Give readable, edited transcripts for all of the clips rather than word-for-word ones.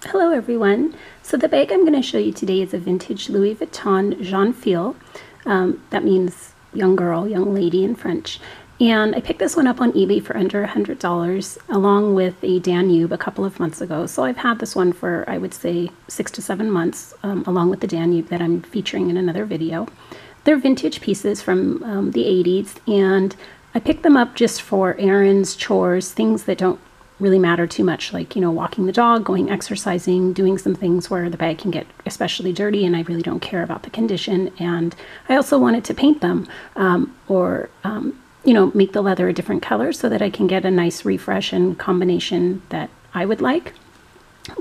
Hello everyone. So the bag I'm going to show you today is a vintage Louis Vuitton Jeune Fille. That means young girl, young lady in French. And I picked this one up on eBay for under $100 along with a Danube a couple of months ago. So I've had this one for, I would say, 6 to 7 months along with the Danube that I'm featuring in another video. They're vintage pieces from the 80s, and I picked them up just for errands, chores, things that don't really matter too much, like, you know, walking the dog, going exercising, doing some things where the bag can get especially dirty and I really don't care about the condition. And I also wanted to paint them you know, make the leather a different color so that I can get a nice refresh and combination that I would like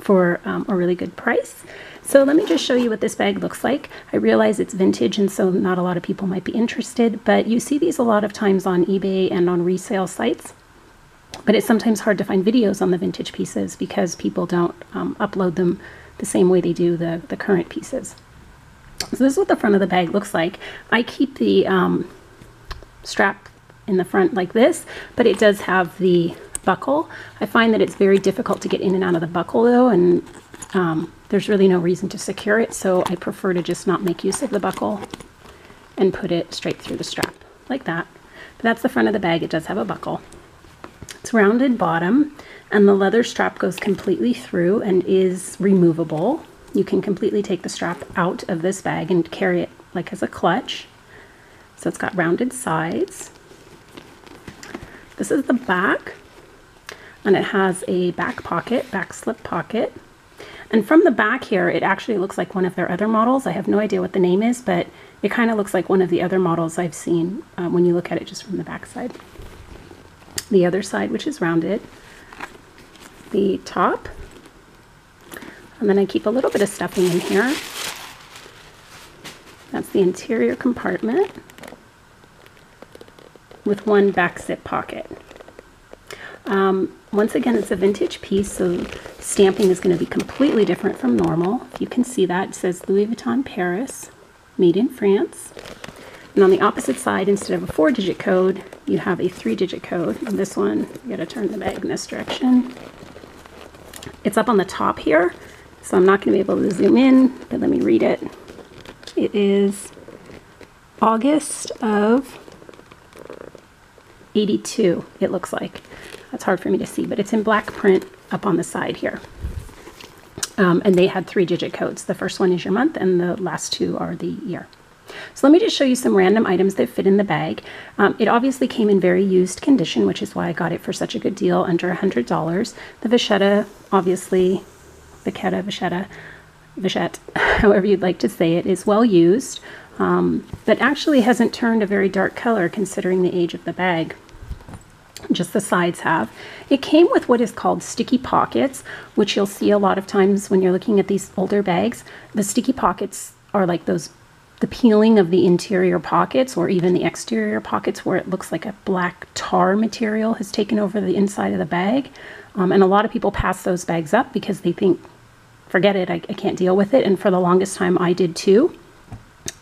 for a really good price. So let me just show you what this bag looks like. I realize it's vintage and so not a lot of people might be interested, but you see these a lot of times on eBay and on resale sites. But it's sometimes hard to find videos on the vintage pieces because people don't upload them the same way they do the current pieces. So this is what the front of the bag looks like. I keep the strap in the front like this, but it does have the buckle. I find that it's very difficult to get in and out of the buckle though, and there's really no reason to secure it, so I prefer to just not make use of the buckle and put it straight through the strap like that. But that's the front of the bag. It does have a buckle. It's rounded bottom, and the leather strap goes completely through and is removable. You can completely take the strap out of this bag and carry it like as a clutch. So it's got rounded sides. This is the back, and it has a back pocket, back slip pocket. And from the back here, it actually looks like one of their other models. I have no idea what the name is, but it kind of looks like one of the other models I've seen when you look at it just from the back side. The other side, which is rounded, the top, and then I keep a little bit of stuffing in here. That's the interior compartment with one back zip pocket. Once again, it's a vintage piece, so stamping is going to be completely different from normal. If you can see that, it says Louis Vuitton Paris, made in France. And on the opposite side, instead of a 4-digit code, you have a 3-digit code. And this one, you gotta turn the bag in this direction. It's up on the top here, so I'm not gonna be able to zoom in, but let me read it. It is August of 82, it looks like. That's hard for me to see, but it's in black print up on the side here. And they had 3-digit codes. The first one is your month, and the last 2 are the year. So let me just show you some random items that fit in the bag. It obviously came in very used condition, which is why I got it for such a good deal, under $100. The vachetta, obviously, vachetta, however you'd like to say it, is well used, but actually hasn't turned a very dark color considering the age of the bag. Just the sides have. It came with what is called sticky pockets, which you'll see a lot of times when you're looking at these older bags. The sticky pockets are like the peeling of the interior pockets or even the exterior pockets where it looks like a black tar material has taken over the inside of the bag. And a lot of people pass those bags up because they think, forget it, I can't deal with it. And for the longest time I did too.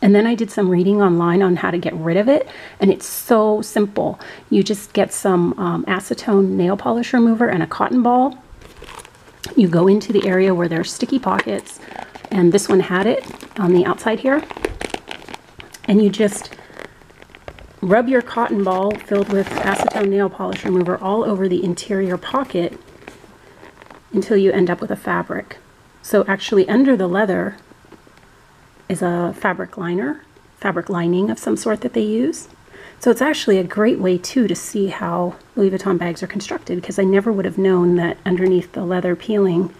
And then I did some reading online on how to get rid of it, and it's so simple. You just get some acetone nail polish remover and a cotton ball. You go into the area where there's sticky pockets, and this one had it on the outside here. And you just rub your cotton ball filled with acetone nail polish remover all over the interior pocket until you end up with a fabric. So actually under the leather is a fabric lining of some sort that they use. So it's actually a great way too to see how Louis Vuitton bags are constructed, because I never would have known that underneath the leather peeling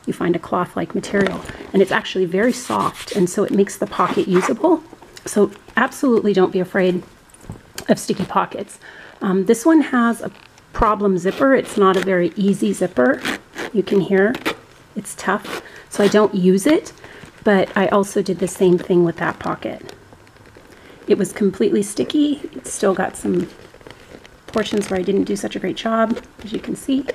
you find a cloth-like material, and it's actually very soft, and so it makes the pocket usable. So absolutely don't be afraid of sticky pockets. This one has a problem zipper. It's not a very easy zipper. You can hear it's tough, so I don't use it, but I also did the same thing with that pocket. It was completely sticky. It's still got some portions where I didn't do such a great job, as you can see,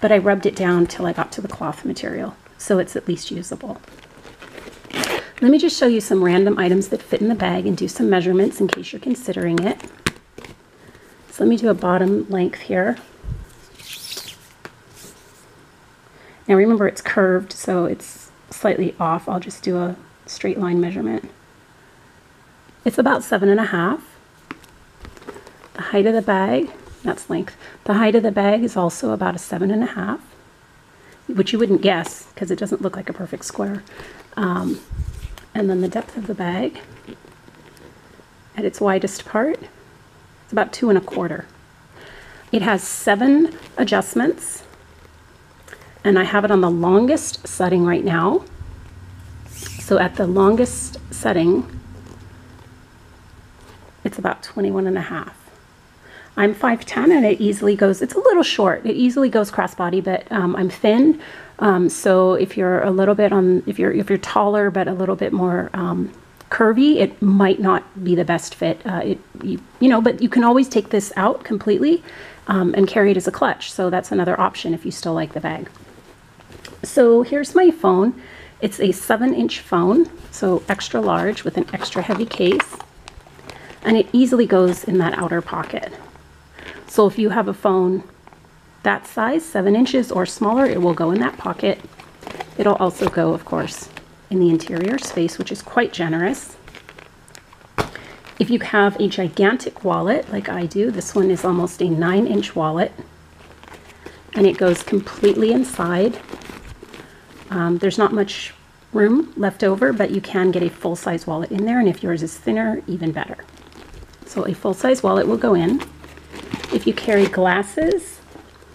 but I rubbed it down till I got to the cloth material, so it's at least usable. Let me just show you some random items that fit in the bag and do some measurements in case you're considering it. So let me do a bottom length here. Now remember, it's curved, so it's slightly off. I'll just do a straight line measurement. It's about 7.5. The height of the bag, that's length. The height of the bag is also about a 7.5, which you wouldn't guess because it doesn't look like a perfect square. And then the depth of the bag at its widest part, it's about 2.25. It has 7 adjustments, and I have it on the longest setting right now. So at the longest setting, it's about 21.5. I'm 5'10", and it easily goes, it's a little short, it easily goes crossbody, but I'm thin, so if you're a little bit on, if you're taller but a little bit more curvy, it might not be the best fit. You know, but you can always take this out completely and carry it as a clutch, so that's another option if you still like the bag. So here's my phone. It's a 7-inch phone, so extra large with an extra heavy case, and it easily goes in that outer pocket. So if you have a phone that size, 7 inches or smaller, it will go in that pocket. It'll also go, of course, in the interior space, which is quite generous. If you have a gigantic wallet like I do, this one is almost a 9-inch wallet, and it goes completely inside. There's not much room left over, but you can get a full-size wallet in there, and if yours is thinner, even better. So a full-size wallet will go in. If you carry glasses,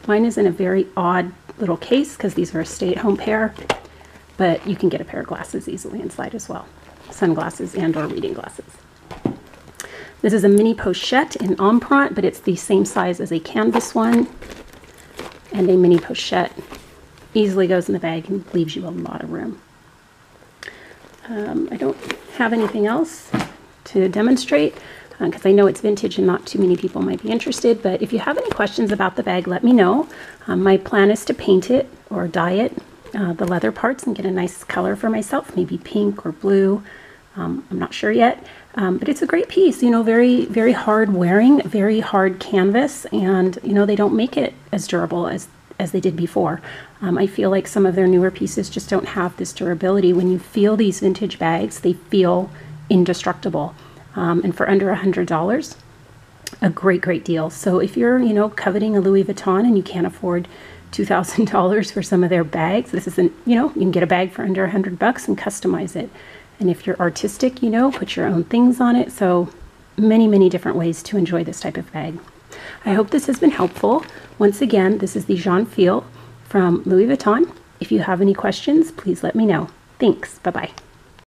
mine is in a very odd little case because these are a stay-at-home pair, but you can get a pair of glasses easily inside as well. Sunglasses and or reading glasses. This is a mini pochette in empreinte, but it's the same size as a canvas one, and a mini pochette easily goes in the bag and leaves you a lot of room. I don't have anything else to demonstrate because I know it's vintage and not too many people might be interested, but if you have any questions about the bag, let me know. My plan is to paint it or dye it, the leather parts, and get a nice color for myself, maybe pink or blue. I'm not sure yet, but it's a great piece, you know, very, very hard wearing, very hard canvas, and, you know, they don't make it as durable as they did before. I feel like some of their newer pieces just don't have this durability. When you feel these vintage bags, they feel indestructible. And for under $100, a great deal. So if you're, you know, coveting a Louis Vuitton and you can't afford $2,000 for some of their bags, this isn't, you know, you can get a bag for under $100 and customize it. And if you're artistic, you know, put your own things on it. So many different ways to enjoy this type of bag. I hope this has been helpful. Once again, this is the Jeune Fille from Louis Vuitton. If you have any questions, please let me know. Thanks. Bye-bye.